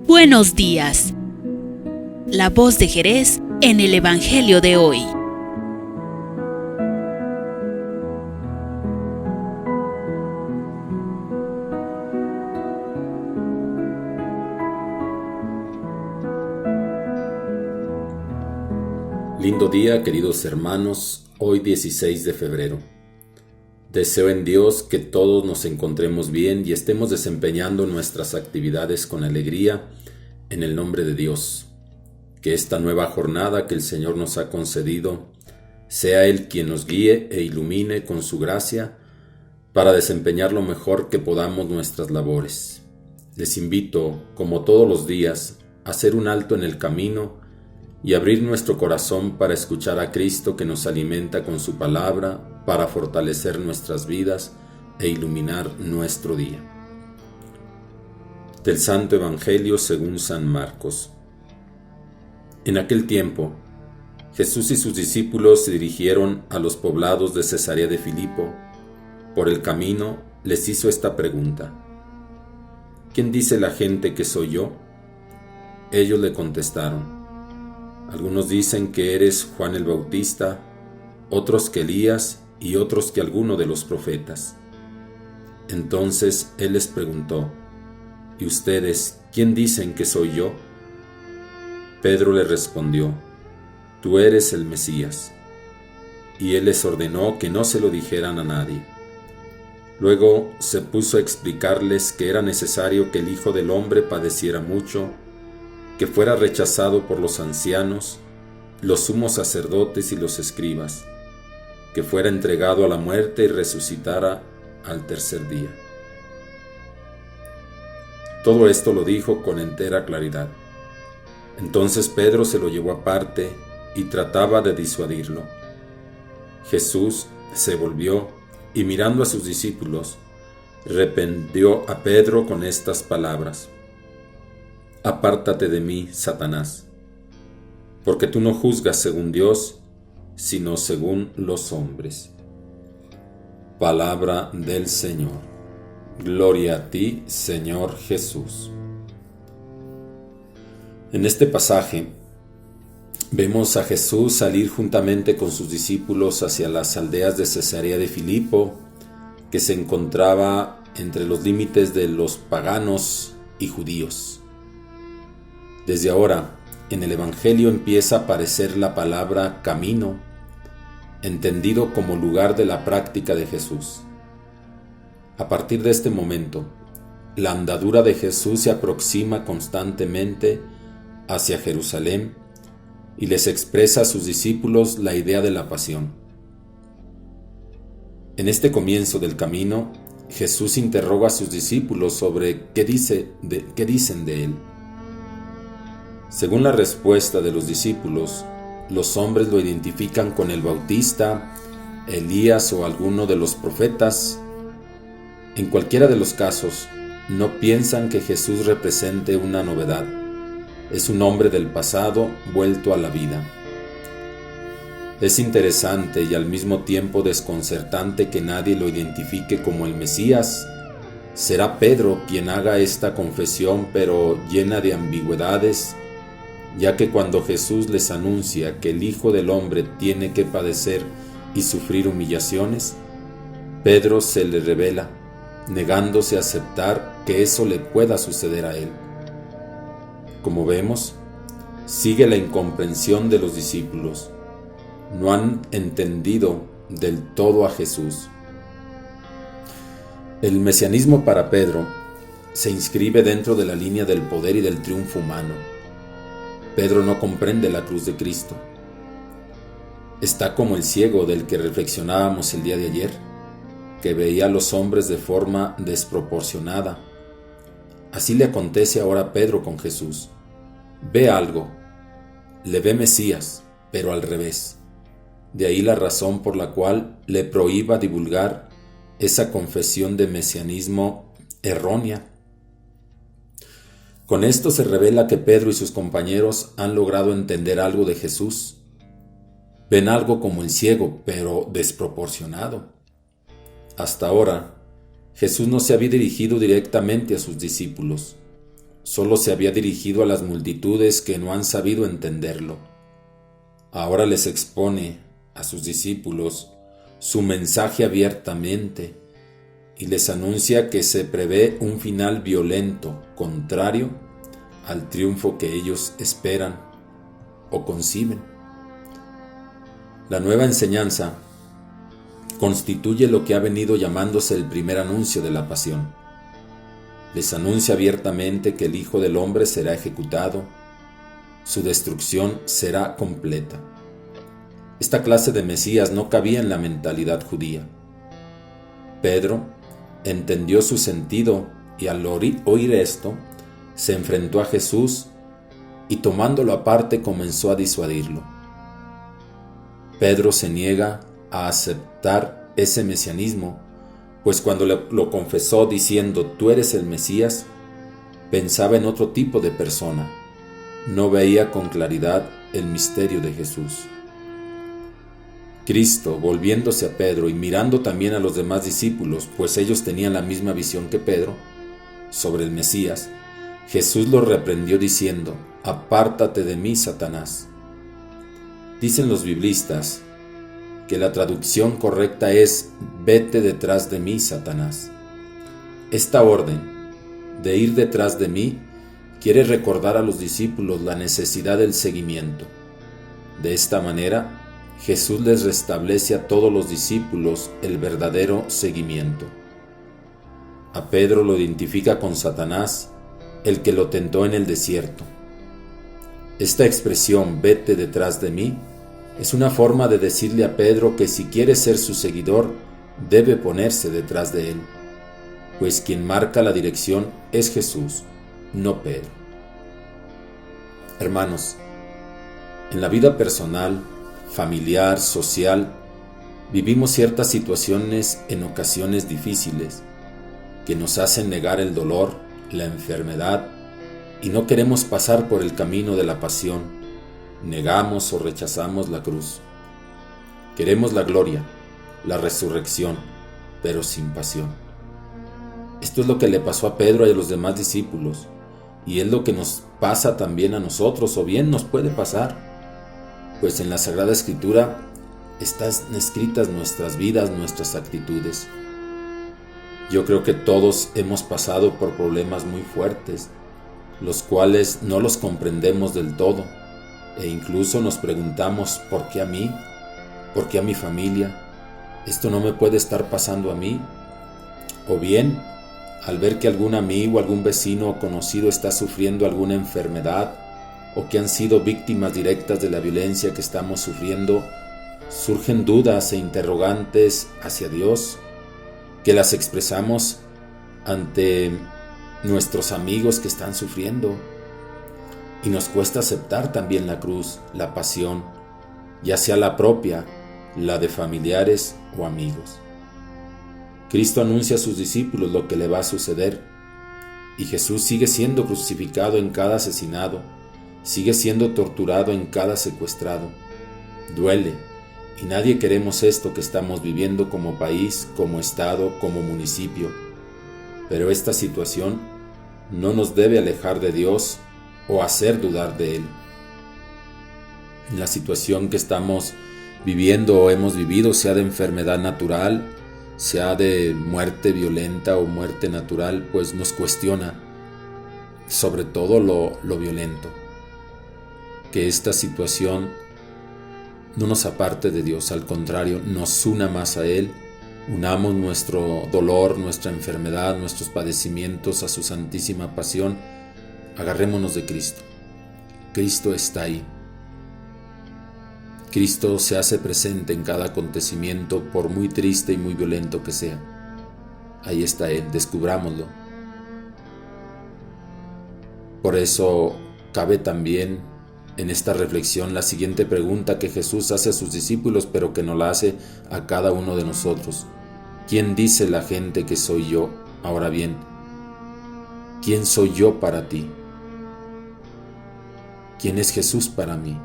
Buenos días. La voz de Jerez en el Evangelio de hoy. Lindo día, queridos hermanos, hoy 16 de febrero. Deseo en Dios que todos nos encontremos bien y estemos desempeñando nuestras actividades con alegría en el nombre de Dios. Que esta nueva jornada que el Señor nos ha concedido sea Él quien nos guíe e ilumine con su gracia para desempeñar lo mejor que podamos nuestras labores. Les invito, como todos los días, a hacer un alto en el camino y abrir nuestro corazón para escuchar a Cristo que nos alimenta con su palabra para fortalecer nuestras vidas e iluminar nuestro día. Del Santo Evangelio según San Marcos. En aquel tiempo, Jesús y sus discípulos se dirigieron a los poblados de Cesarea de Filipo. Por el camino les hizo esta pregunta: ¿Quién dice la gente que soy yo? Ellos le contestaron: algunos dicen que eres Juan el Bautista, otros que Elías y otros que alguno de los profetas. Entonces él les preguntó: ¿y ustedes quién dicen que soy yo? Pedro le respondió: tú eres el Mesías. Y él les ordenó que no se lo dijeran a nadie. Luego se puso a explicarles que era necesario que el Hijo del Hombre padeciera mucho, que fuera rechazado por los ancianos, los sumos sacerdotes y los escribas, que fuera entregado a la muerte y resucitara al tercer día. Todo esto lo dijo con entera claridad. Entonces Pedro se lo llevó aparte y trataba de disuadirlo. Jesús se volvió y, mirando a sus discípulos, reprendió a Pedro con estas palabras: apártate de mí, Satanás, porque tú no juzgas según Dios, sino según los hombres. Palabra del Señor. Gloria a ti, Señor Jesús. En este pasaje vemos a Jesús salir juntamente con sus discípulos hacia las aldeas de Cesarea de Filipo, que se encontraba entre los límites de los paganos y judíos. Desde ahora, en el Evangelio empieza a aparecer la palabra camino, entendido como lugar de la práctica de Jesús. A partir de este momento, la andadura de Jesús se aproxima constantemente hacia Jerusalén y les expresa a sus discípulos la idea de la pasión. En este comienzo del camino, Jesús interroga a sus discípulos sobre qué dicen de Él. Según la respuesta de los discípulos, los hombres lo identifican con el Bautista, Elías o alguno de los profetas. En cualquiera de los casos, no piensan que Jesús represente una novedad. Es un hombre del pasado vuelto a la vida. Es interesante y al mismo tiempo desconcertante que nadie lo identifique como el Mesías. Será Pedro quien haga esta confesión, pero llena de ambigüedades, ya que cuando Jesús les anuncia que el Hijo del Hombre tiene que padecer y sufrir humillaciones, Pedro se le revela, negándose a aceptar que eso le pueda suceder a él. Como vemos, sigue la incomprensión de los discípulos. No han entendido del todo a Jesús. El mesianismo para Pedro se inscribe dentro de la línea del poder y del triunfo humano. Pedro no comprende la cruz de Cristo. Está como el ciego del que reflexionábamos el día de ayer, que veía a los hombres de forma desproporcionada. Así le acontece ahora a Pedro con Jesús. Ve algo, le ve Mesías, pero al revés. De ahí la razón por la cual le prohíba divulgar esa confesión de mesianismo errónea. Con esto se revela que Pedro y sus compañeros han logrado entender algo de Jesús. Ven algo como el ciego, pero desproporcionado. Hasta ahora, Jesús no se había dirigido directamente a sus discípulos. solo se había dirigido a las multitudes que no han sabido entenderlo. Ahora les expone a sus discípulos su mensaje abiertamente y les anuncia que se prevé un final violento, contrario al triunfo que ellos esperan o conciben. La nueva enseñanza constituye lo que ha venido llamándose el primer anuncio de la pasión. Les anuncia abiertamente que el Hijo del Hombre será ejecutado, su destrucción será completa. Esta clase de Mesías no cabía en la mentalidad judía. Pedro entendió su sentido y al oír esto, se enfrentó a Jesús y tomándolo aparte comenzó a disuadirlo. Pedro se niega a aceptar ese mesianismo, pues cuando lo confesó diciendo «Tú eres el Mesías», pensaba en otro tipo de persona, no veía con claridad el misterio de Jesús. Cristo, volviéndose a Pedro y mirando también a los demás discípulos, pues ellos tenían la misma visión que Pedro sobre el Mesías, Jesús los reprendió diciendo: «Apártate de mí, Satanás». Dicen los biblistas que la traducción correcta es «Vete detrás de mí, Satanás». Esta orden de ir detrás de mí quiere recordar a los discípulos la necesidad del seguimiento. De esta manera, Jesús les restablece a todos los discípulos el verdadero seguimiento. A Pedro lo identifica con Satanás, el que lo tentó en el desierto. Esta expresión «vete detrás de mí» es una forma de decirle a Pedro que si quiere ser su seguidor, debe ponerse detrás de él, pues quien marca la dirección es Jesús, no Pedro. Hermanos, en la vida personal, familiar, social, vivimos ciertas situaciones en ocasiones difíciles que nos hacen negar el dolor, la enfermedad, y no queremos pasar por el camino de la pasión. Negamos o rechazamos la cruz. Queremos la gloria, la resurrección, pero sin pasión. Esto es lo que le pasó a Pedro y a los demás discípulos, y es lo que nos pasa también a nosotros, o bien nos puede pasar, pues en la Sagrada Escritura están escritas nuestras vidas, nuestras actitudes. Yo creo que todos hemos pasado por problemas muy fuertes, los cuales no los comprendemos del todo, e incluso nos preguntamos ¿por qué a mí? ¿Por qué a mi familia? ¿Esto no me puede estar pasando a mí? O bien, al ver que algún amigo, algún vecino o conocido está sufriendo alguna enfermedad, o que han sido víctimas directas de la violencia que estamos sufriendo, surgen dudas e interrogantes hacia Dios, que las expresamos ante nuestros amigos que están sufriendo, y nos cuesta aceptar también la cruz, la pasión, ya sea la propia, la de familiares o amigos. Cristo anuncia a sus discípulos lo que le va a suceder, y Jesús sigue siendo crucificado en cada asesinado, sigue siendo torturado en cada secuestrado. Duele, y nadie queremos esto que estamos viviendo como país, como estado, como municipio. Pero esta situación no nos debe alejar de Dios o hacer dudar de Él. La situación que estamos viviendo o hemos vivido, sea de enfermedad natural, sea de muerte violenta o muerte natural, pues nos cuestiona, sobre todo lo violento. Que esta situación no nos aparte de Dios, al contrario, nos una más a Él, unamos nuestro dolor, nuestra enfermedad, nuestros padecimientos a su santísima pasión, agarrémonos de Cristo. Cristo está ahí. Cristo se hace presente en cada acontecimiento, por muy triste y muy violento que sea. Ahí está Él, descubrámoslo. Por eso cabe también en esta reflexión la siguiente pregunta que Jesús hace a sus discípulos, pero que nos la hace a cada uno de nosotros. ¿Quién dice la gente que soy yo? Ahora bien, ¿quién soy yo para ti? ¿Quién es Jesús para mí?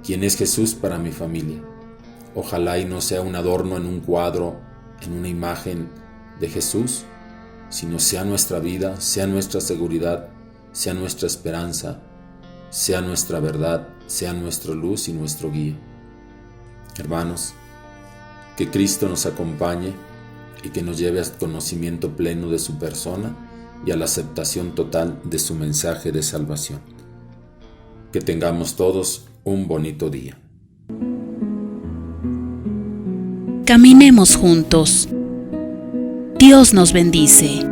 ¿Quién es Jesús para mi familia? Ojalá y no sea un adorno en un cuadro, en una imagen de Jesús, sino sea nuestra vida, sea nuestra seguridad, sea nuestra esperanza, sea nuestra verdad, sea nuestra luz y nuestro guía. Hermanos, que Cristo nos acompañe y que nos lleve al conocimiento pleno de su persona y a la aceptación total de su mensaje de salvación. Que tengamos todos un bonito día. Caminemos juntos. Dios nos bendice.